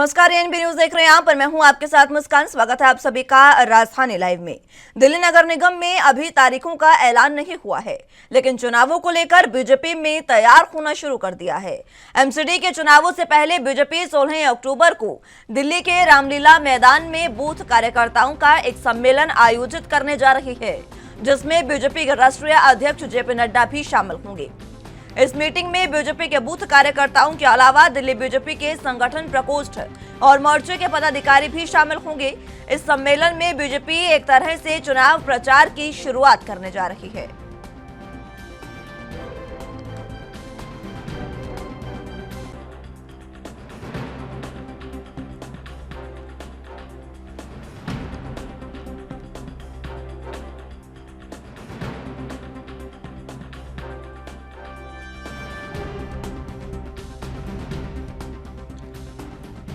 नमस्कार, ANB news देख रहे हैं। यहाँ पर मैं हूं आपके साथ मुस्कान। स्वागत है आप सभी का राजधानी लाइव में। दिल्ली नगर निगम में अभी तारीखों का ऐलान नहीं हुआ है, लेकिन चुनावों को लेकर बीजेपी में तैयार होना शुरू कर दिया है। एमसीडी के चुनावों से पहले बीजेपी 16 अक्टूबर को दिल्ली के रामलीला मैदान में बूथ कार्यकर्ताओं का एक सम्मेलन आयोजित करने जा रही है, जिसमें बीजेपी के राष्ट्रीय अध्यक्ष जेपी नड्डा भी शामिल होंगे। इस मीटिंग में बीजेपी के बूथ कार्यकर्ताओं के अलावा दिल्ली बीजेपी के संगठन प्रकोष्ठ और मोर्चे के पदाधिकारी भी शामिल होंगे। इस सम्मेलन में बीजेपी एक तरह से चुनाव प्रचार की शुरुआत करने जा रही है।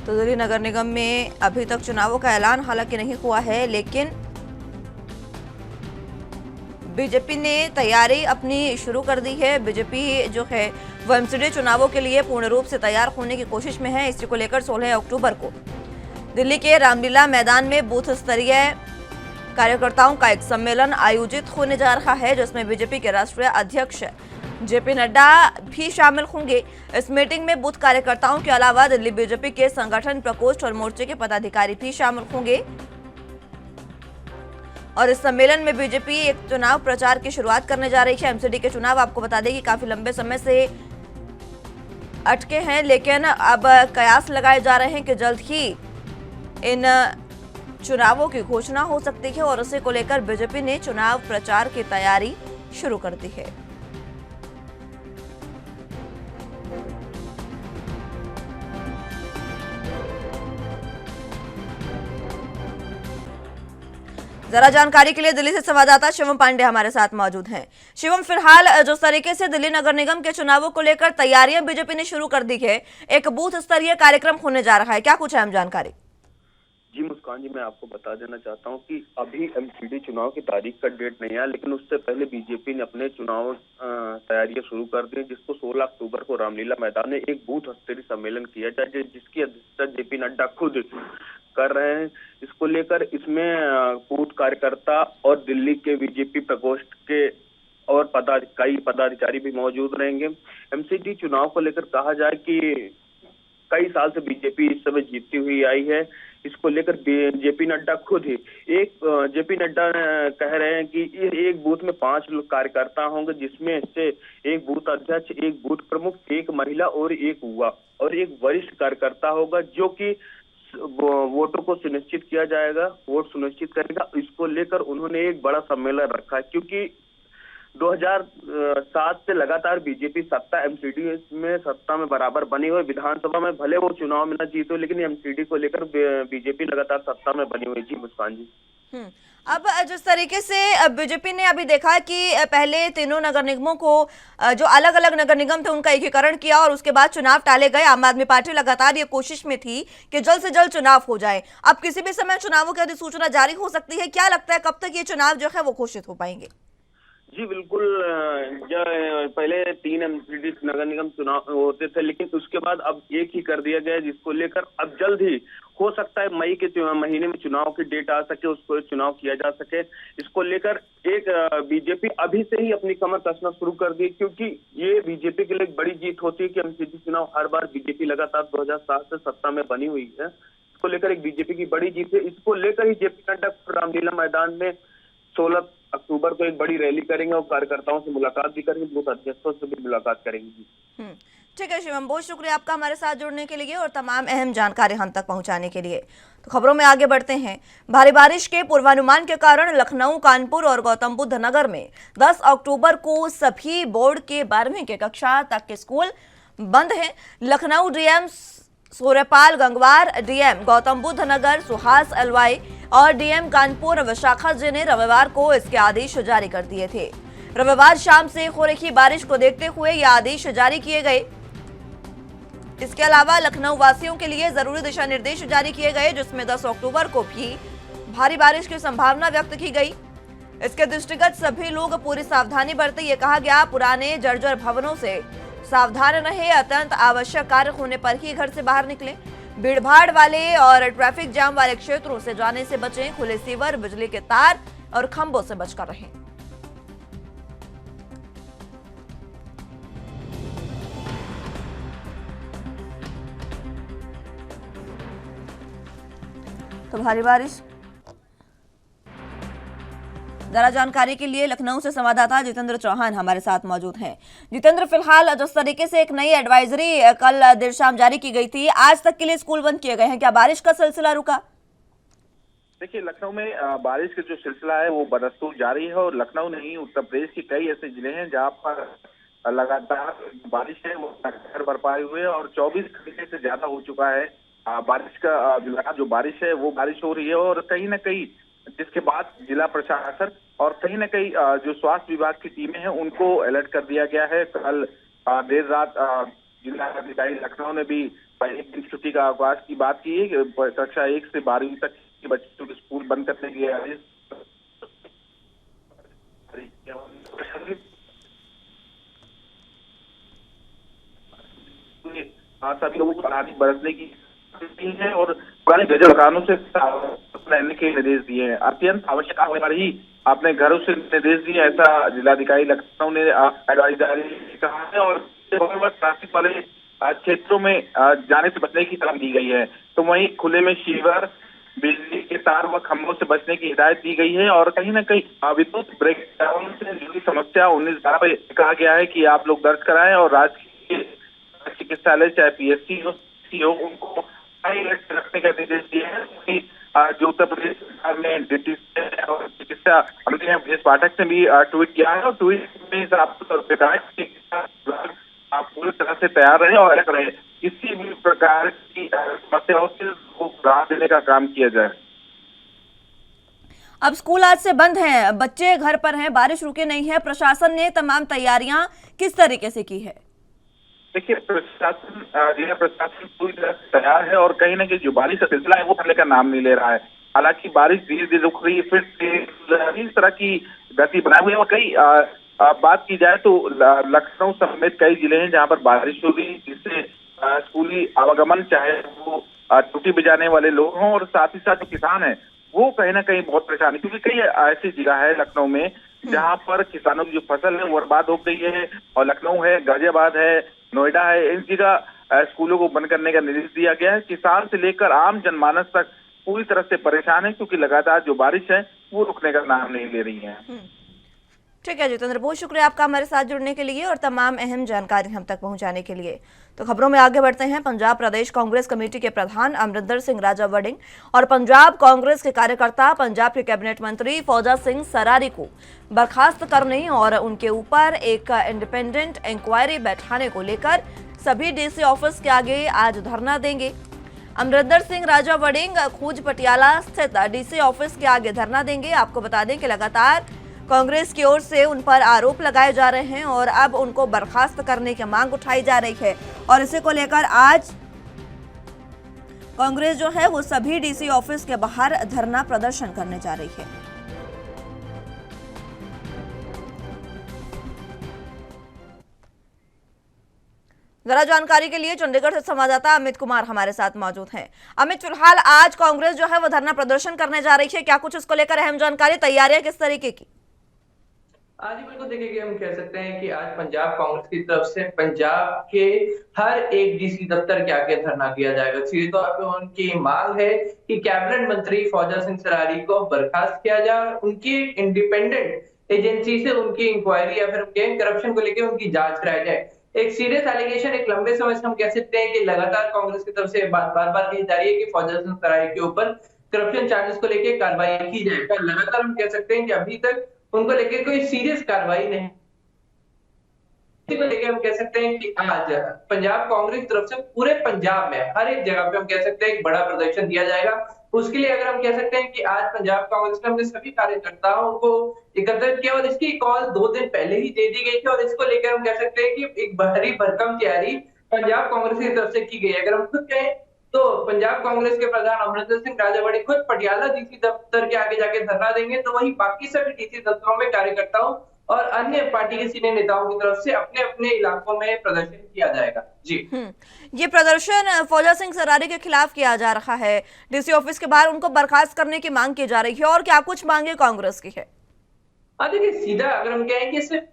तो दिल्ली नगर निगम में अभी तक चुनावों का ऐलान हालांकि नहीं हुआ है, लेकिन बीजेपी ने तैयारी अपनी शुरू कर दी है। बीजेपी जो है वो एमसीडी चुनावों के लिए पूर्ण रूप से तैयार होने की कोशिश में है। इसी को लेकर 16 अक्टूबर को दिल्ली के रामलीला मैदान में बूथ स्तरीय कार्यकर्ताओं का एक सम्मेलन आयोजित होने जा रहा है, जिसमें बीजेपी के राष्ट्रीय अध्यक्ष जेपी नड्डा भी शामिल होंगे। इस मीटिंग में बूथ कार्यकर्ताओं के अलावा दिल्ली बीजेपी के संगठन प्रकोष्ठ और मोर्चे के पदाधिकारी भी शामिल होंगे। और इस सम्मेलन में बीजेपी एक चुनाव प्रचार की शुरुआत करने जा रही है। एमसीडी के चुनाव आपको बता दें कि काफी लंबे समय से अटके हैं, लेकिन अब कयास लगाए जा रहे हैं कि जल्द ही इन चुनावों की घोषणा हो सकती है और उसे को लेकर बीजेपी ने चुनाव प्रचार की तैयारी शुरू कर दी है। जरा जानकारी के लिए दिल्ली से संवाददाता शिवम पांडे हमारे साथ मौजूद हैं। शिवम, फिलहाल जिस तरीके से दिल्ली नगर निगम के चुनावों को लेकर तैयारियां बीजेपी ने शुरू कर दी है, एक बूथ स्तरीय कार्यक्रम होने जा रहा है, क्या कुछ अहम जानकारी? जी मुस्कान जी, मैं आपको बता देना चाहता हूं कि अभी एमसीडी चुनाव की तारीख का डेट नहीं आया, लेकिन उससे पहले बीजेपी ने अपने चुनाव तैयारियां शुरू कर दी, जिसको 16 अक्टूबर को रामलीला मैदान में एक बूथ स्तरीय सम्मेलन किया जाए, जिसकी अध्यक्षता जेपी नड्डा खुद कर रहे हैं। इसको लेकर इसमें बूथ कार्यकर्ता और दिल्ली के बीजेपी प्रकोष्ठ के और कई पदाधिकारी भी मौजूद रहेंगे। एमसीडी चुनाव को लेकर कहा जाए कि कई साल से बीजेपी इस समय जीतती हुई आई है। इसको लेकर जेपी नड्डा खुद ही जेपी नड्डा कह रहे हैं कि एक बूथ में 5 लोग कार्यकर्ता होंगे, जिसमें से एक बूथ अध्यक्ष, एक बूथ प्रमुख, एक महिला और एक युवा और एक वरिष्ठ कार्यकर्ता होगा, जो कि वोटों को सुनिश्चित किया जाएगा, वोट सुनिश्चित करेगा। इसको लेकर उन्होंने एक बड़ा सम्मेलन रखा है, क्योंकि 2007 से लगातार बीजेपी एमसीडी में सत्ता में बराबर बनी हुई। विधानसभा में भले वो चुनाव में न जीते, लेकिन एमसीडी को लेकर बीजेपी लगातार सत्ता में बनी हुई। जी मुस्कान जी, अब जिस तरीके से बीजेपी ने अभी देखा कि पहले तीनों नगर निगमों को, जो अलग अलग नगर निगम थे, उनका एकीकरण किया और उसके बाद चुनाव टाले गए। आम आदमी पार्टी लगातार ये कोशिश में थी कि जल्द से जल्द चुनाव हो जाए। अब किसी भी समय चुनावों की अधिसूचना जारी हो सकती है। क्या लगता है कब तक ये चुनाव जो है वो घोषित हो पाएंगे? जी बिल्कुल, पहले 3 एमसीडी नगर निगम चुनाव होते थे, लेकिन उसके बाद अब एक ही कर दिया गया, जिसको लेकर अब जल्द ही हो सकता है मई के महीने में चुनाव की डेट आ सके, उसको चुनाव किया जा सके। इसको लेकर एक बीजेपी अभी से ही अपनी कमर कसना शुरू कर दी, क्योंकि ये बीजेपी के लिए एक बड़ी जीत होती है कि एमसीडी चुनाव हर बार बीजेपी लगातार 2007 से सत्ता में बनी हुई है। इसको लेकर एक बीजेपी की बड़ी जीत है। इसको लेकर ही जेपी नड्डा रामलीला मैदान में 16 अक्टूबर को एक बड़ी रैली करेंगे और कार्यकर्ताओं से मुलाकात भी करेंगे, बूथ अध्यक्षों से भी मुलाकात करेंगे। ठीक है शिवम, बहुत शुक्रिया आपका हमारे साथ जुड़ने के लिए और तमाम अहम जानकारी हम तक पहुंचाने के लिए। तो खबरों में आगे बढ़ते हैं। भारी बारिश के पूर्वानुमान के कारण लखनऊ, कानपुर और गौतम बुद्ध नगर में 10 अक्टूबर को सभी बोर्ड के 12वीं की कक्षा तक के स्कूल बंद हैं। लखनऊ डीएम सूर्यपाल गंगवार, डीएम गौतम बुद्ध नगर सुहास एलवाई और डीएम कानपुर विशाखा जी ने रविवार को इसके आदेश जारी कर दिए थे। रविवार शाम से हो रही बारिश को देखते हुए ये आदेश जारी किए गए। इसके अलावा लखनऊ वासियों के लिए जरूरी दिशा निर्देश जारी किए गए, जिसमें 10 अक्टूबर को भी भारी बारिश की संभावना व्यक्त की गई। इसके दृष्टिगत सभी लोग पूरी सावधानी बरतें। ये कहा गया पुराने जर्जर भवनों से सावधान रहे, अत्यंत आवश्यक कार्य होने पर ही घर से बाहर निकले। भीड़भाड़ वाले और ट्रैफिक जाम वाले क्षेत्रों से जाने से बचें, खुले सीवर, बिजली के तार और खंभों से बचकर रहें। तो भारी बारिश, जरा जानकारी के लिए लखनऊ से संवाददाता जितेंद्र चौहान हमारे साथ मौजूद हैं। जितेंद्र, फिलहाल जिस तरीके से एक नई एडवाइजरी कल देर शाम जारी की गई थी, आज तक के लिए स्कूल बंद किए गए हैं, क्या बारिश का सिलसिला रुका? देखिए, लखनऊ में बारिश का जो सिलसिला है वो बदस्तूर जारी है और लखनऊ नहीं, उत्तर प्रदेश के कई ऐसे जिले हैं जहां पर लगातार बारिश है वो लगातार बरपाई हुई है और 24 घंटे से ज्यादा हो चुका है। बारिश का जो बारिश है वो बारिश हो रही है और कहीं ना कहीं जिसके बाद जिला प्रशासन और कहीं ना कहीं जो स्वास्थ्य विभाग की टीमें हैं उनको अलर्ट कर दिया गया है। कल देर रात जिला अधिकारी लखनऊ ने भी एक दिन छुट्टी का अवकाश की बात की है कि कक्षा 1 से 12वीं तक के बच्चों के स्कूल बंद करने के आदेश सभी लोगों को सावधानी बरतने की है और पुराने गजल मकानों से रहने के निर्देश दिए हैं। अत्यंत आवश्यक होने पर ही अपने घरों से निर्देश दिए, ऐसा जिलाधिकारी लखनऊ ने एडवाइजरी कहा है और ट्रैफिक वाले क्षेत्रों में जाने से बचने की सलाह दी गई है। तो वहीं खुले में शीवर, बिजली के तार व खंभों से बचने की हिदायत दी गई है और कहीं ना कहीं विद्युत ब्रेकडाउन से जुड़ी समस्या 19/12 पे कहा गया है कि आप लोग दर्ज कराएं और राजकीय चिकित्सालय चाहे PSC हो उनको अलर्ट रखने का निर्देश दिया है। जो उत्तर प्रदेश सरकार ने डिप्टी और चिकित्सा मंत्री ब्रजेश पाठक ने भी ट्वीट किया है और ट्वीट में कहा कि आप पूरी तरह से तैयार रहे और अलर्ट रहे, किसी भी प्रकार की समस्याओं से राहत देने का काम किया जाए। अब स्कूल आज से बंद हैं, बच्चे घर पर हैं, बारिश रुके नहीं है, प्रशासन ने तमाम तैयारियां किस तरीके से की है? देखिए, जिला प्रशासन पूरी तरह से तैयार है और कहीं ना कहीं जो बारिश का सिलसिला है वो थमने का नाम नहीं ले रहा है। हालांकि बारिश धीरे धीरे रुक रही है, फिर इस तरह की गति बनाई हुई है और कई बात की जाए तो लखनऊ समेत कई जिले हैं जहां पर बारिश हो गई, जिससे स्कूली आवागमन चाहे वो टूटी बजाने वाले लोग हों और साथ ही साथ जो किसान है वो कहीं ना कहीं बहुत परेशान है, क्योंकि कई ऐसी जगह है लखनऊ में जहां पर किसानों की जो फसल है वो बर्बाद हो गई है और लखनऊ है, गाजियाबाद है, नोएडा है, इन जगह स्कूलों को बंद करने का निर्देश दिया गया है। किसान से लेकर आम जनमानस तक पूरी तरह से परेशान है क्योंकि लगातार जो बारिश है वो रुकने का नाम नहीं ले रही है। ठीक है जितेंद्र, बहुत शुक्रिया आपका हमारे साथ जुड़ने के लिए और तमाम अहम जानकारी हम तक पहुंचाने के लिए। तो खबरों में आगे बढ़ते हैं। पंजाब प्रदेश कांग्रेस कमेटी के प्रधान अमरिंदर सिंह राजा वड़िंग और पंजाब कांग्रेस के कार्यकर्ता पंजाब के कैबिनेट मंत्री फौजा सिंह सरारी को बर्खास्त करने और उनके ऊपर एक इंडिपेंडेंट इंक्वायरी बैठाने को लेकर सभी DC ऑफिस के आगे आज धरना देंगे। अमरिंदर सिंह राजा वड़िंग खूज पटियाला स्थित DC ऑफिस के आगे धरना देंगे। आपको बता दें कि लगातार कांग्रेस की ओर से उन पर आरोप लगाए जा रहे हैं और अब उनको बर्खास्त करने की मांग उठाई जा रही है और इसी को लेकर आज कांग्रेस जो है वो सभी DC ऑफिस के बाहर धरना प्रदर्शन करने जा रही है। जरा जानकारी के लिए चंडीगढ़ से संवाददाता अमित कुमार हमारे साथ मौजूद हैं। अमित, फिलहाल आज कांग्रेस जो है वो धरना प्रदर्शन करने जा रही है, क्या कुछ इसको लेकर अहम जानकारी, तैयारियां किस तरीके की? आज ही बिल्कुल देखिए, हम कह सकते हैं कि आज पंजाब कांग्रेस की तरफ से पंजाब के हर एक DC दफ्तर के आगे धरना दिया जाएगा। सीधे तौर पे उनकी मांग है कि कैबिनेट मंत्री फौजा सिंह सरारी को बर्खास्त किया जाए और उनकी इंडिपेंडेंट एजेंसी से उनकी इंक्वायरी या फिर उनके करप्शन को लेकर उनकी जांच कराई जाए। एक सीरियस एलिगेशन, एक लंबे समय से हम कह सकते हैं कि लगातार कांग्रेस की तरफ से बार बार कही जा रही है कि फौजा सिंह सरारी के ऊपर करप्शन चार्जेस को लेकर कार्रवाई की जाए, पर लगातार हम कह सकते हैं कि अभी तक उनको लेकर कोई सीरियस कार्रवाई नहीं। लेके हम कह सकते हैं कि आज पंजाब कांग्रेस की तरफ से पूरे पंजाब में हर एक जगह पे हम कह सकते हैं एक बड़ा प्रदर्शन दिया जाएगा। उसके लिए अगर हम कह सकते हैं कि आज पंजाब कांग्रेस ने अपने सभी कार्यकर्ताओं को एकत्रित किया और इसकी कॉल 2 दिन पहले ही दे दी गई थी और इसको लेकर हम कह सकते हैं कि एक भारी भरकम तैयारी पंजाब कांग्रेस की तरफ से की गई है। अगर हम खुद कहें तो पंजाब कांग्रेस के प्रधान अमरिंदर सिंह राजा वड़िंग खुद पटियाला DC दफ्तर के आगे जाके धरना देंगे, तो वही बाकी सभी DC दफ्तरों में कार्यकर्ताओं और अन्य पार्टी के सीनियर नेताओं की तरफ से अपने अपने इलाकों में प्रदर्शन किया जाएगा। जी ये प्रदर्शन फौजा सिंह सरारी के खिलाफ किया जा रहा है, डीसी ऑफिस के बाहर उनको बर्खास्त करने की मांग की जा रही है, और क्या कुछ मांगे कांग्रेस की है? देखिए, सीधा अगर हम कहें कि सिर्फ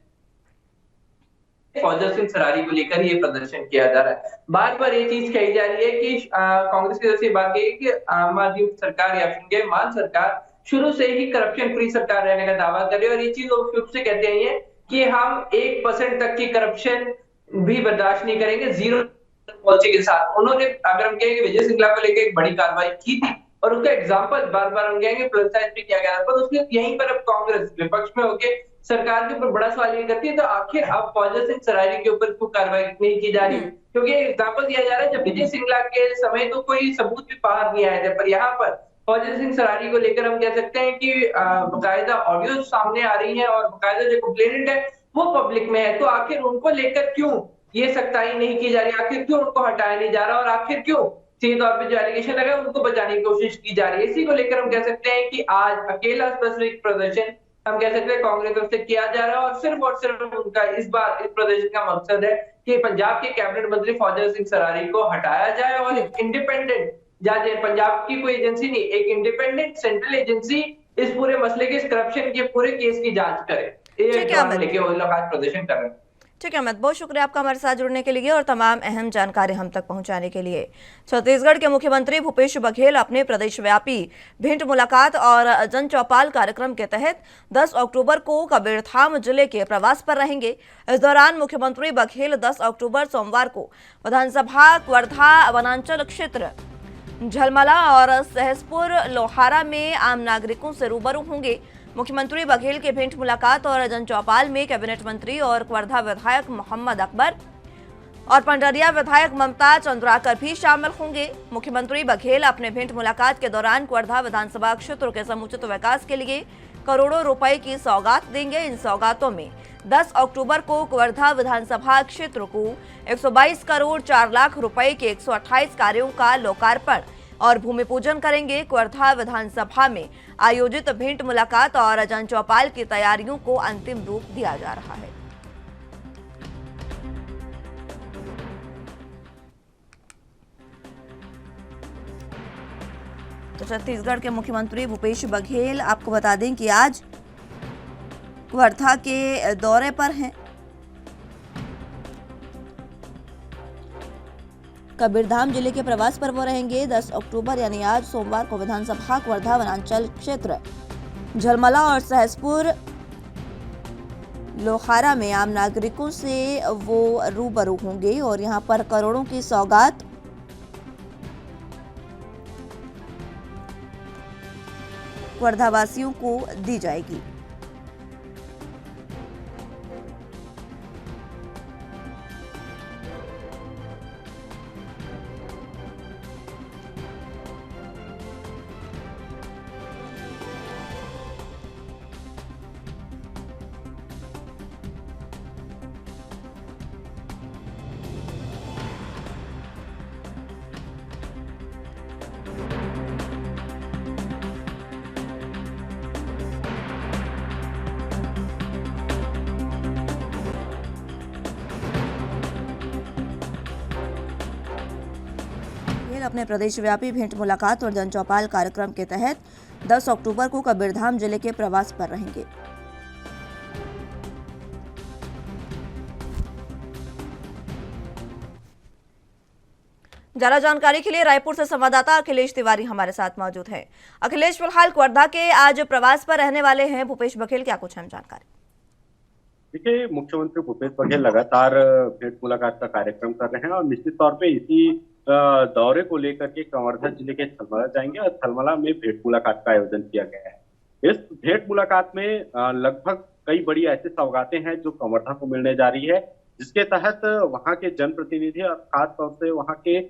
फौजा सिंह सरारी को लेकर ये प्रदर्शन किया जा रहा है, बार बार ये चीज कही जा रही है कि कांग्रेस की तरफ से बात कही कि आम आदमी सरकार या फिर मान सरकार शुरू से ही करप्शन फ्री सरकार रहने का दावा कर रही है, और ये चीज वो शुरू से कहते आई है कि हम 1% तक की करप्शन भी बर्दाश्त नहीं करेंगे, जीरो पॉलिसी के साथ। उन्होंने, अगर हम कहेंगे, विजय सिंगला को लेकर एक बड़ी कार्रवाई की थी और उसका एग्जाम्पल बार बार हम कहेंगे प्रोत्साहित भी किया गया था, पर उसके यहीं पर अब कांग्रेस विपक्ष में होकर सरकार के ऊपर बड़ा सवाल ये करती है, तो आखिर अब फौजा सिंह सरारी के ऊपर क्यों कार्रवाई नहीं की जा रही? क्योंकि एग्जाम्पल दिया जा रहा है, जब विजय सिंगला के समय तो कोई सबूत भी बाहर नहीं आए थे, पर यहाँ पर फौजा सिंह सरारी को लेकर हम कह सकते हैं कि बाकायदा ऑडियो सामने आ रही है और बाकायदा जो कंप्लेनेंट है वो पब्लिक में है, तो आखिर उनको लेकर क्यों ये सख्ताई नहीं की जा रही? आखिर क्यों उनको हटाया नहीं जा रहा? और आखिर क्यों सीधे तौर पे जो एलिगेशन लगा उनको बचाने की कोशिश की जा रही है? इसी को लेकर हम कह सकते हैं कि आज अकेला स्पेसिफिक प्रदर्शन हम कह सकते हैं कांग्रेस तरफ से किया जा रहा है, और सिर्फ उनका इस बार इस प्रदर्शन का मकसद है कि पंजाब के कैबिनेट मंत्री फौजा सिंह सरारी को हटाया जाए और एक इंडिपेंडेंट जज, पंजाब की कोई एजेंसी नहीं, एक इंडिपेंडेंट सेंट्रल एजेंसी इस पूरे मसले के, इस करप्शन के पूरे केस की जांच करे। ये लेके वो लोग आज प्रदर्शन कर रहे हैं। ठीक है अमित, बहुत शुक्रिया आपका हमारे साथ जुड़ने के लिए और तमाम अहम जानकारी हम तक पहुंचाने के लिए। छत्तीसगढ़ के मुख्यमंत्री भूपेश बघेल अपने प्रदेशव्यापी भेंट मुलाकात और जन चौपाल कार्यक्रम के तहत 10 अक्टूबर को कबीरधाम जिले के प्रवास पर रहेंगे। इस दौरान मुख्यमंत्री बघेल 10 अक्टूबर सोमवार को विधानसभा वर्धा वनांचल क्षेत्र झलमला और सहसपुर लोहारा में आम नागरिकों से रूबरू होंगे। मुख्यमंत्री बघेल के भेंट मुलाकात और जन चौपाल में कैबिनेट मंत्री और वर्धा विधायक मोहम्मद अकबर और पंडरिया विधायक ममता चंद्राकर भी शामिल होंगे। मुख्यमंत्री बघेल अपने भेंट मुलाकात के दौरान वर्धा विधानसभा क्षेत्र के समुचित विकास के लिए करोड़ों रुपए की सौगात देंगे। इन सौगातों में 10 अक्टूबर को वर्धा विधानसभा क्षेत्र को 122 करोड़ 4 लाख रुपए के 128 कार्यों का लोकार्पण और भूमि पूजन करेंगे। वर्धा विधानसभा में आयोजित भेंट मुलाकात और जन चौपाल की तैयारियों को अंतिम रूप दिया जा रहा है। तो छत्तीसगढ़ के मुख्यमंत्री भूपेश बघेल आपको बता दें कि आज वर्धा के दौरे पर हैं। कबीरधाम जिले के प्रवास पर वो रहेंगे। 10 अक्टूबर यानी आज सोमवार को विधानसभा वर्धा वनांचल क्षेत्र झलमला और सहसपुर लोहारा में आम नागरिकों से वो रूबरू होंगे और यहां पर करोड़ों की सौगात वर्धावासियों को दी जाएगी। अपने प्रदेशव्यापी भेंट मुलाकात और जन चौपाल कार्यक्रम के तहत 10 अक्टूबर को कबीरधाम जिले के प्रवास पर रहेंगे। ज्यादा जानकारी के लिए रायपुर से संवाददाता अखिलेश तिवारी हमारे साथ मौजूद हैं। अखिलेश, फिलहाल वर्धा के आज प्रवास पर रहने वाले हैं भूपेश बघेल, क्या कुछ अहम जानकारी? देखिए, मुख्यमंत्री भूपेश बघेल लगातार भेंट मुलाकात का कार्यक्रम कर रहे हैं और निश्चित तौर पे इसी दौरे को लेकर के कवर्धा जिले के थलमला जाएंगे और थलमला में भेंट मुलाकात का आयोजन किया गया है। इस भेंट मुलाकात में लगभग कई बड़ी ऐसी सौगातें हैं जो कवर्धा को मिलने जा रही है, जिसके तहत वहां के जनप्रतिनिधि और खास तौर से वहां के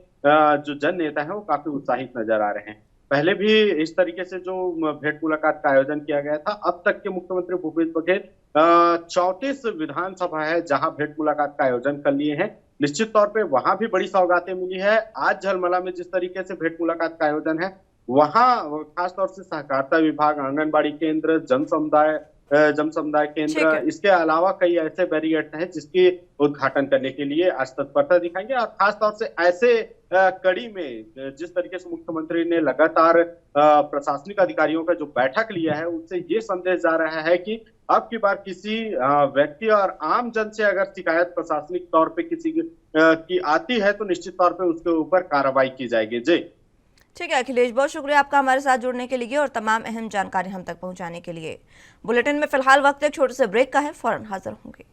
जो जन नेता है वो काफी उत्साहित नजर आ रहे हैं। पहले भी इस तरीके से जो भेंट मुलाकात का आयोजन किया गया था। अब तक के मुख्यमंत्री भूपेश बघेल 34 विधानसभा है जहां भेंट मुलाकात का आयोजन कर लिए हैं। निश्चित तौर पे वहां भी बड़ी सौगातें मिली है। आज झलमला में जिस तरीके से भेंट मुलाकात का आयोजन है, वहां खासतौर से सहकारिता विभाग, आंगनबाड़ी केंद्र, जन समुदाय जन समुदाय ठीक केंद्र, है। इसके अलावा कई ऐसे बैरियर्स हैं जिसकी उद्घाटन करने के लिए आज तत्परता दिखाएंगे। और खासतौर से ऐसे कड़ी में जिस तरीके से मुख्यमंत्री ने लगातार प्रशासनिक अधिकारियों का जो बैठक लिया है, उससे ये संदेश जा रहा है कि अब की बार किसी व्यक्ति और आम जन से अगर शिकायत प्रशासनिक तौर पे किसी की आती है तो निश्चित तौर पे उसके ऊपर कार्रवाई की जाएगी। जी ठीक है अखिलेश, बहुत शुक्रिया आपका हमारे साथ जुड़ने के लिए और तमाम अहम जानकारी हम तक पहुंचाने के लिए। बुलेटिन में फिलहाल वक्त एक छोटे से ब्रेक का है, फौरन हाजिर होंगे।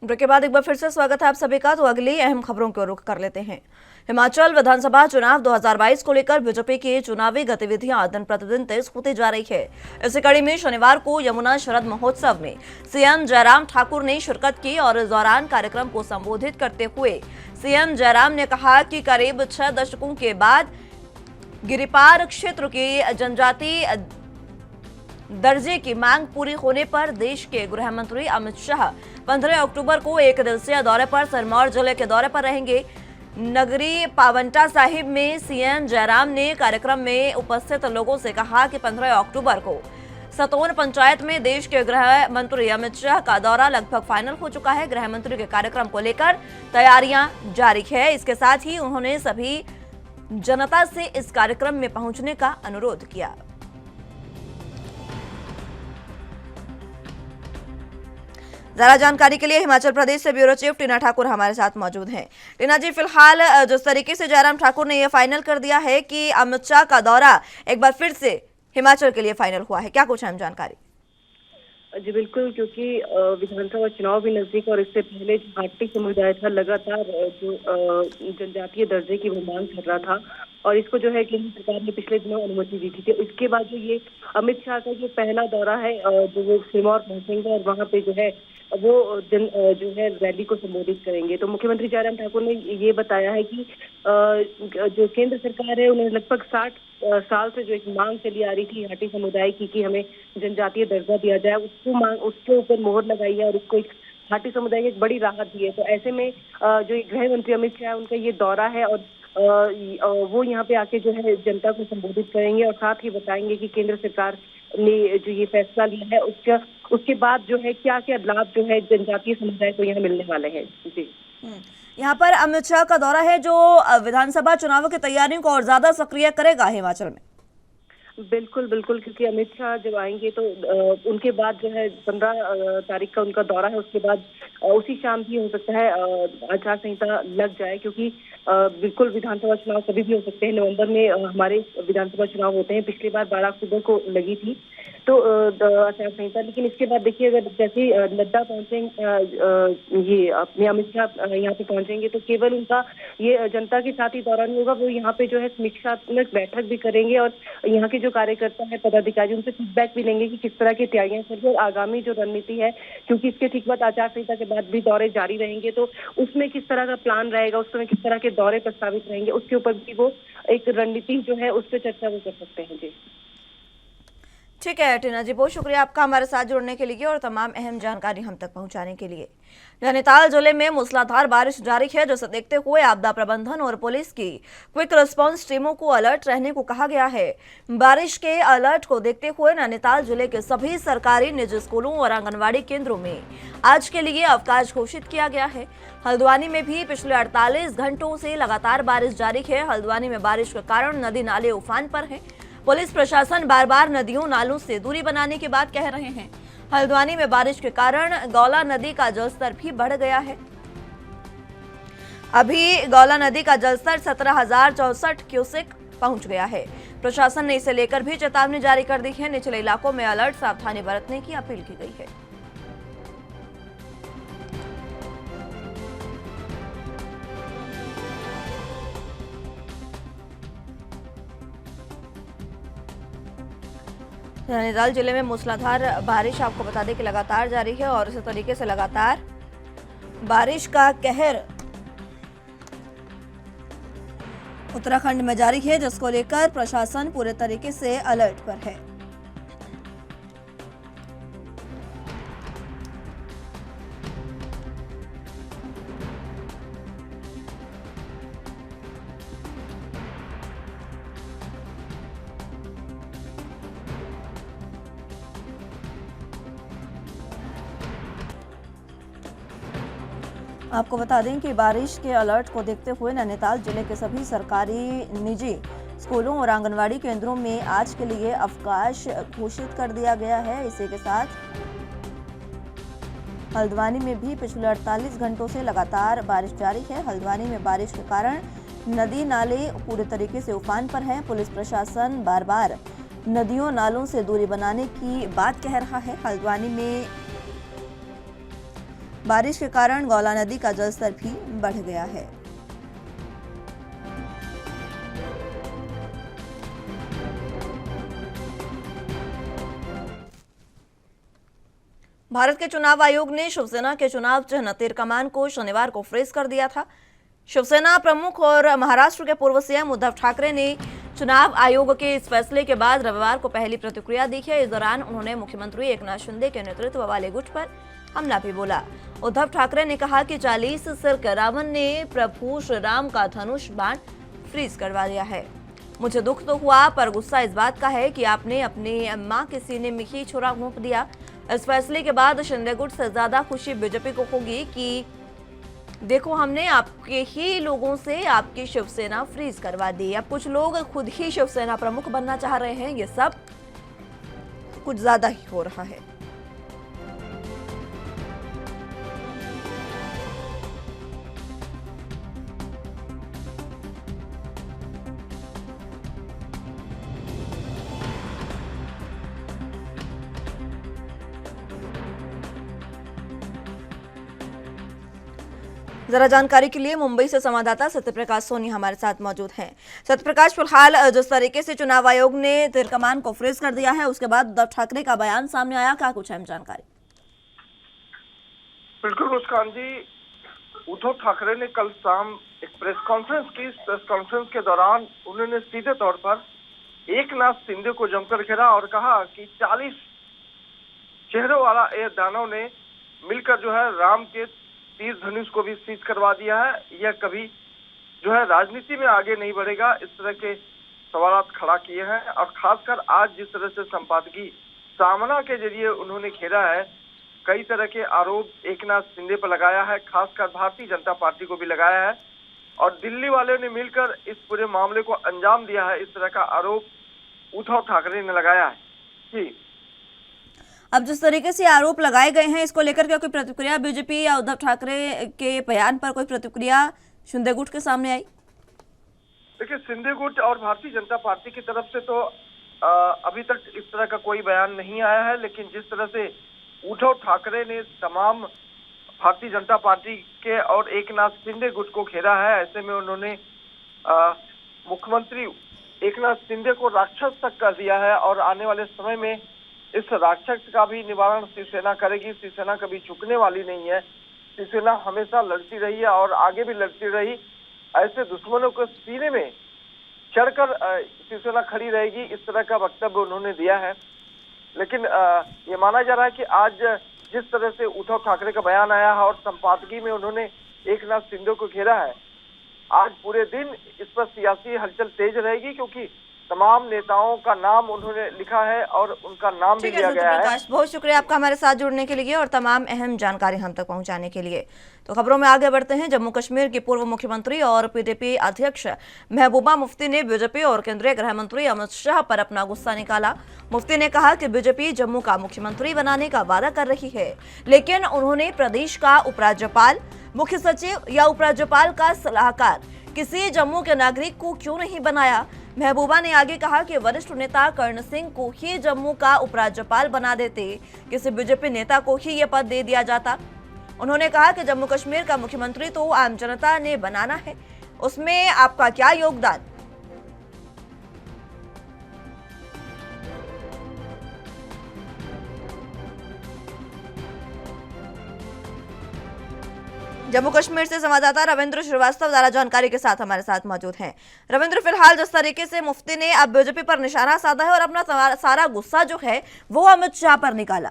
ब्रेक के बाद एक बार फिर से स्वागत है आप सभी का। तो अगली अहम खबरों को रुख कर लेते हैं। हिमाचल विधानसभा चुनाव 2022 को लेकर बीजेपी की चुनावी गतिविधियां दिन प्रतिदिन तेज होती जा रही है। इसी कड़ी में शनिवार को यमुना शरद महोत्सव में सीएम जयराम ठाकुर ने शिरकत की और इस दौरान कार्यक्रम को संबोधित करते हुए सीएम जयराम ने कहा कि करीब 6 दशकों के बाद गिरिपार क्षेत्र की जनजातीय दर्जे की मांग पूरी होने पर देश के गृह मंत्री अमित शाह 15 अक्टूबर को एक दिवसीय दौरे पर सिरमौर जिले के दौरे पर रहेंगे। नगरी पावंटा साहिब में सीएम जयराम ने कार्यक्रम में उपस्थित लोगों से कहा कि 15 अक्टूबर को सतोन पंचायत में देश के गृह मंत्री अमित शाह का दौरा लगभग फाइनल हो चुका है। गृह मंत्री के कार्यक्रम को लेकर तैयारियां जारी है। इसके साथ ही उन्होंने सभी जनता से इस कार्यक्रम में पहुंचने का अनुरोध किया। ज्यादा जानकारी के लिए हिमाचल प्रदेश से ब्यूरो चीफ टीना ठाकुर हमारे साथ मौजूद हैं। टीना जी, फिलहाल जिस तरीके से जयराम ठाकुर ने यह फाइनल कर दिया है कि अमित शाह का दौरा एक बार फिर से हिमाचल के लिए फाइनल हुआ है, क्या कुछ अहम जानकारी? जी बिल्कुल, क्योंकि विधानसभा चुनाव भी नजदीक और इससे पहले जो भाटी समुदाय था लगातार जो जनजातीय दर्जे की वो मांग कर रहा था और इसको जो है केंद्र सरकार ने पिछले दिनों अनुमति दी थी। तो इसके बाद जो ये अमित शाह का जो पहला दौरा है जो वो सिरमौर पहुंचेंगे और वहाँ पे जो है वो जो है रैली को संबोधित करेंगे। तो मुख्यमंत्री जयराम ठाकुर ने ये बताया है कि जो केंद्र सरकार है उन्हें लगभग 60 साल से जो एक मांग चली आ रही थी हाटी समुदाय की कि हमें जनजातीय दर्जा दिया जाए, उसके ऊपर मोहर लगाई है और उसको एक हाटी समुदाय की एक बड़ी राहत दी है। तो ऐसे में जो गृह मंत्री अमित शाह उनका ये दौरा है और वो यहाँ पे आके जो है जनता को संबोधित करेंगे और साथ ही बताएंगे कि केंद्र सरकार ने जो ये फैसला लिया है उसके बाद जो है क्या क्या लाभ जो है जनजातीय समुदाय को यहाँ मिलने वाले हैं। जी यहाँ पर अमित शाह का दौरा है जो विधानसभा चुनावों की तैयारियों को और ज्यादा सक्रिय करेगा हिमाचल में। बिल्कुल बिल्कुल, क्योंकि अमित शाह जब आएंगे तो उनके बाद जो है 15 तारीख का उनका दौरा है, उसके बाद उसी शाम भी हो सकता है आचार संहिता लग जाए, क्योंकि बिल्कुल विधानसभा चुनाव कभी भी हो सकते हैं। नवंबर में हमारे विधानसभा चुनाव होते हैं, पिछली बार 12 अक्टूबर को लगी थी तो आचार संहिता। लेकिन इसके बाद देखिए अगर जैसे नड्डा पहुंचेंगे ये अपने अमित शाह यहाँ पे पहुंचेंगे तो केवल उनका ये जनता के साथ ही दौरा नहीं होगा, वो यहाँ पे जो है समीक्षात्मक बैठक भी करेंगे और यहाँ के जो कार्यकर्ता है पदाधिकारी उनसे फीडबैक भी लेंगे कि किस तरह की तैयारियां चल रही है और आगामी जो रणनीति है, क्योंकि इसके ठीक बाद आचार संहिता के बाद भी दौरे जारी रहेंगे तो उसमें किस तरह का प्लान रहेगा, उस समय किस तरह के दौरे प्रस्तावित रहेंगे, उसके ऊपर भी वो एक रणनीति जो है उस पर चर्चा वो कर सकते हैं। जी ठीक है टीना जी, बहुत शुक्रिया आपका हमारे साथ जुड़ने के लिए और तमाम अहम जानकारी हम तक पहुंचाने के लिए। नैनीताल जिले में मूसलाधार बारिश जारी है, जिसे देखते हुए आपदा प्रबंधन और पुलिस की क्विक रिस्पांस टीमों को अलर्ट रहने को कहा गया है। बारिश के अलर्ट को देखते हुए नैनीताल जिले के सभी सरकारी निजी स्कूलों और आंगनबाड़ी केंद्रों में आज के लिए अवकाश घोषित किया गया है। हल्द्वानी में भी पिछले 48 घंटों से लगातार बारिश जारी है। हल्द्वानी में बारिश के कारण नदी नाले उफान पर हैं। पुलिस प्रशासन बार बार नदियों नालों से दूरी बनाने की बात कह रहे हैं। हल्द्वानी में बारिश के कारण गौला नदी का जलस्तर भी बढ़ गया है। अभी गौला नदी का जलस्तर 17,064 क्यूसेक पहुंच गया है। प्रशासन ने इसे लेकर भी चेतावनी जारी कर दी है। निचले इलाकों में अलर्ट सावधानी बरतने की अपील की गई है। नैनीताल जिले में मूसलाधार बारिश आपको बता दें कि लगातार जारी है और इसी तरीके से लगातार बारिश का कहर उत्तराखंड में जारी है, जिसको लेकर प्रशासन पूरे तरीके से अलर्ट पर है। आपको बता दें कि बारिश के अलर्ट को देखते हुए नैनीताल जिले के सभी सरकारी निजी स्कूलों और आंगनवाड़ी केंद्रों में आज के लिए अवकाश घोषित कर दिया गया है। इसी के साथ हल्द्वानी में भी पिछले 48 घंटों से लगातार बारिश जारी है। हल्द्वानी में बारिश के कारण नदी नाले पूरे तरीके से उफान पर हैं। पुलिस प्रशासन बार बार नदियों नालों से दूरी बनाने की बात कह रहा है। हल्द्वानी में बारिश के कारण गौला नदी का जलस्तर भी बढ़ गया है। भारत के चुनाव आयोग ने शिवसेना के चुनाव चिन्ह तीर कमान को शनिवार को फ्रीज कर दिया था। शिवसेना प्रमुख और महाराष्ट्र के पूर्व सीएम उद्धव ठाकरे ने चुनाव आयोग के इस फैसले के बाद रविवार को पहली प्रतिक्रिया दी है। इस दौरान उन्होंने मुख्यमंत्री एकनाथ शिंदे के नेतृत्व वाले गुट पर हमला भी बोला। उद्धव ठाकरे ने कहा कि 40 सिर के रावण ने प्रभु श्री राम का धनुष बाण फ्रीज करवा दिया है। मुझे दुख तो हुआ, पर गुस्सा इस बात का है कि आपने अपनी मां के सीने में ही छुरा घोंप दिया। इस फैसले के बाद शिंदे गुट से ज्यादा खुशी बीजेपी को होगी कि देखो, हमने आपके ही लोगों से आपकी शिवसेना फ्रीज करवा दी। अब कुछ लोग खुद ही शिवसेना प्रमुख बनना चाह रहे हैं। ये सब कुछ ज्यादा ही हो रहा है। जरा जानकारी के लिए मुंबई से संवाददाता सत्यप्रकाश सोनी हमारे साथ मौजूद हैं। सत्यप्रकाश, फिलहाल जिस तरीके से चुनाव आयोग ने तीर कमान को फ्रीज कर दिया है, उसके बाद उद्धव ठाकरे का बयान सामने आया, क्या कुछ अहम जानकारी? बिल्कुल मुस्कान जी, उद्धव ठाकरे ने कल शाम एक प्रेस कॉन्फ्रेंस की। इस प्रेस कॉन्फ्रेंस के दौरान उन्होंने सीधे तौर पर एकनाथ शिंदे को जमकर घेरा और कहा कि 40 चेहरों वाला ये दानव ने मिलकर जो है राम के तीर धनुष को भी सीज करवा दिया है। यह कभी जो है राजनीति में आगे नहीं बढ़ेगा, इस तरह के सवाल खड़ा किए हैं। और खासकर आज जिस तरह से संपादकीय सामना के जरिए उन्होंने घेरा है, कई तरह के आरोप एकनाथ शिंदे पर लगाया है, खासकर भारतीय जनता पार्टी को भी लगाया है और दिल्ली वाले ने मिलकर इस पूरे मामले को अंजाम दिया है, इस तरह का आरोप उद्धव ठाकरे ने लगाया है। जी, अब जिस तरीके से आरोप लगाए गए हैं, इसको लेकर क्या कोई प्रतिक्रिया बीजेपी या उद्धव ठाकरे के बयान पर कोई प्रतिक्रिया शिंदे गुट के सामने आई? देखिए, शिंदे गुट और भारतीय जनता पार्टी की तरफ से तो अभी तक इस तरह का कोई बयान नहीं आया है, लेकिन जिस तरह से उद्धव ठाकरे ने तमाम भारतीय जनता पार्टी के और एकनाथ शिंदे गुट को घेरा है, ऐसे में उन्होंने मुख्यमंत्री एकनाथ शिंदे को राक्षस तक कर दिया है और आने वाले समय में इस राक्षस का भी निवारण शिवसेना करेगी। शिवसेना कभी झुकने वाली नहीं है। शिवसेना हमेशा लड़ती रही है और आगे भी लड़ती रही। ऐसे दुश्मनों को सीने में चढ़कर शिवसेना खड़ी रहेगी, इस तरह का वक्तव्य उन्होंने दिया है। लेकिन ये माना जा रहा है कि आज जिस तरह से उद्धव ठाकरे का बयान आया है और संपादकीय में उन्होंने एकनाथ शिंदे को घेरा है, आज पूरे दिन इस पर सियासी हलचल तेज रहेगी, क्योंकि तमाम नेताओं का नाम उन्होंने लिखा है और उनका नाम भी लिया गया है। बहुत शुक्रिया आपका हमारे साथ जुड़ने के लिए और तमाम अहम जानकारी हम तक पहुंचाने के लिए। तो खबरों में आगे बढ़ते हैं। जम्मू कश्मीर की पूर्व मुख्यमंत्री और पीडीपी अध्यक्ष महबूबा मुफ्ती ने बीजेपी और केंद्रीय गृह मंत्री अमित शाह पर अपना गुस्सा निकाला। मुफ्ती ने कहा कि बीजेपी जम्मू का मुख्यमंत्री बनाने का वादा कर रही है, लेकिन उन्होंने प्रदेश का उपराज्यपाल, मुख्य सचिव या उपराज्यपाल का सलाहकार किसी जम्मू के नागरिक को क्यों नहीं बनाया। महबूबा ने आगे कहा कि वरिष्ठ नेता कर्ण सिंह को ही जम्मू का उपराज्यपाल बना देते, किसी बीजेपी नेता को ही यह पद दे दिया जाता। उन्होंने कहा कि जम्मू कश्मीर का मुख्यमंत्री तो आम जनता ने बनाना है, उसमें आपका क्या योगदान। जम्मू कश्मीर से संवाददाता रविंद्र श्रीवास्तव ज्यादा जानकारी के साथ हमारे साथ मौजूद हैं। रविंद्र, फिलहाल जिस तरीके से मुफ्ती ने अब बीजेपी पर निशाना साधा है और अपना सारा गुस्सा जो है वो अमित शाह पर निकाला।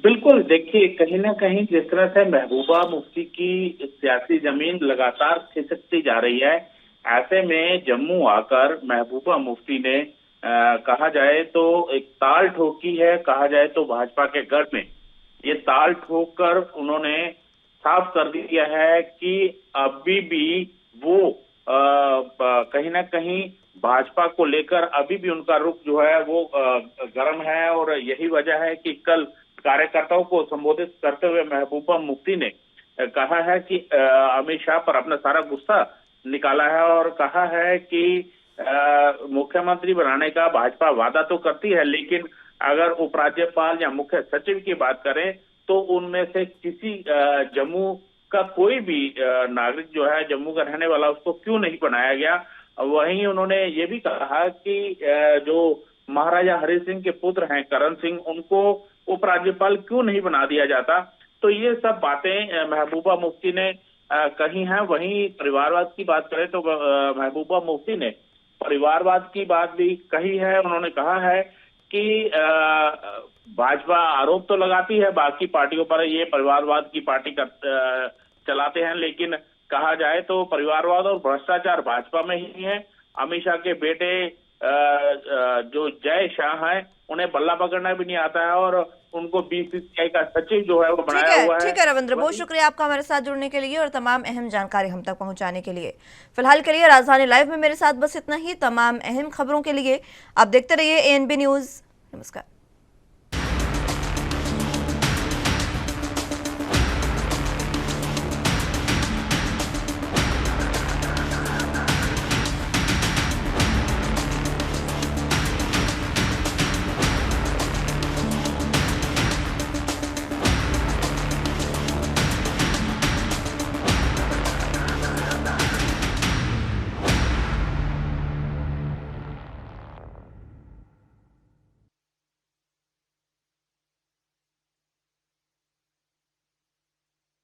बिल्कुल, देखिए कहीं ना कहीं जिस तरह से महबूबा मुफ्ती की सियासी जमीन लगातार खिसकती जा रही है, ऐसे में जम्मू आकर महबूबा मुफ्ती ने कहा जाए तो एक ताल ठोकी है, कहा जाए तो भाजपा के गढ़ में ये ताल ठोक कर उन्होंने साफ कर दिया है कि अभी भी वो कहीं ना कहीं भाजपा को लेकर अभी भी उनका रुख जो है वो गर्म है। और यही वजह है कि कल कार्यकर्ताओं को संबोधित करते हुए महबूबा मुफ्ती ने कहा है कि अमित शाह पर अपना सारा गुस्सा निकाला है और कहा है कि मुख्यमंत्री बनाने का भाजपा वादा तो करती है, लेकिन अगर उपराज्यपाल या मुख्य सचिव की बात करें तो उनमें से किसी जम्मू का कोई भी नागरिक जो है जम्मू का रहने वाला उसको क्यों नहीं बनाया गया। वहीं उन्होंने ये भी कहा कि जो महाराजा हरि सिंह के पुत्र हैं करण सिंह, उनको उपराज्यपाल क्यों नहीं बना दिया जाता। तो ये सब बातें महबूबा मुफ्ती ने कही हैं। वहीं परिवारवाद की बात करें तो महबूबा मुफ्ती ने परिवारवाद की बात भी कही है। उन्होंने कहा है कि भाजपा आरोप तो लगाती है बाकी पार्टियों पर, ये परिवारवाद की पार्टी चलाते हैं, लेकिन कहा जाए तो परिवारवाद और भ्रष्टाचार भाजपा में ही है। अमित शाह के बेटे जो जय शाह हैं उन्हें बल्ला पकड़ना भी नहीं आता है और उनको बीसीसीआई का सचिव जो है वो बनाया हुआ है। ठीक है रविंद्र, बहुत शुक्रिया आपका हमारे साथ जुड़ने के लिए और तमाम अहम जानकारी हम तक पहुंचाने के लिए। फिलहाल के लिए राजधानी लाइव में मेरे साथ बस इतना ही। तमाम अहम खबरों के लिए आप देखते रहिए ANB न्यूज। नमस्कार।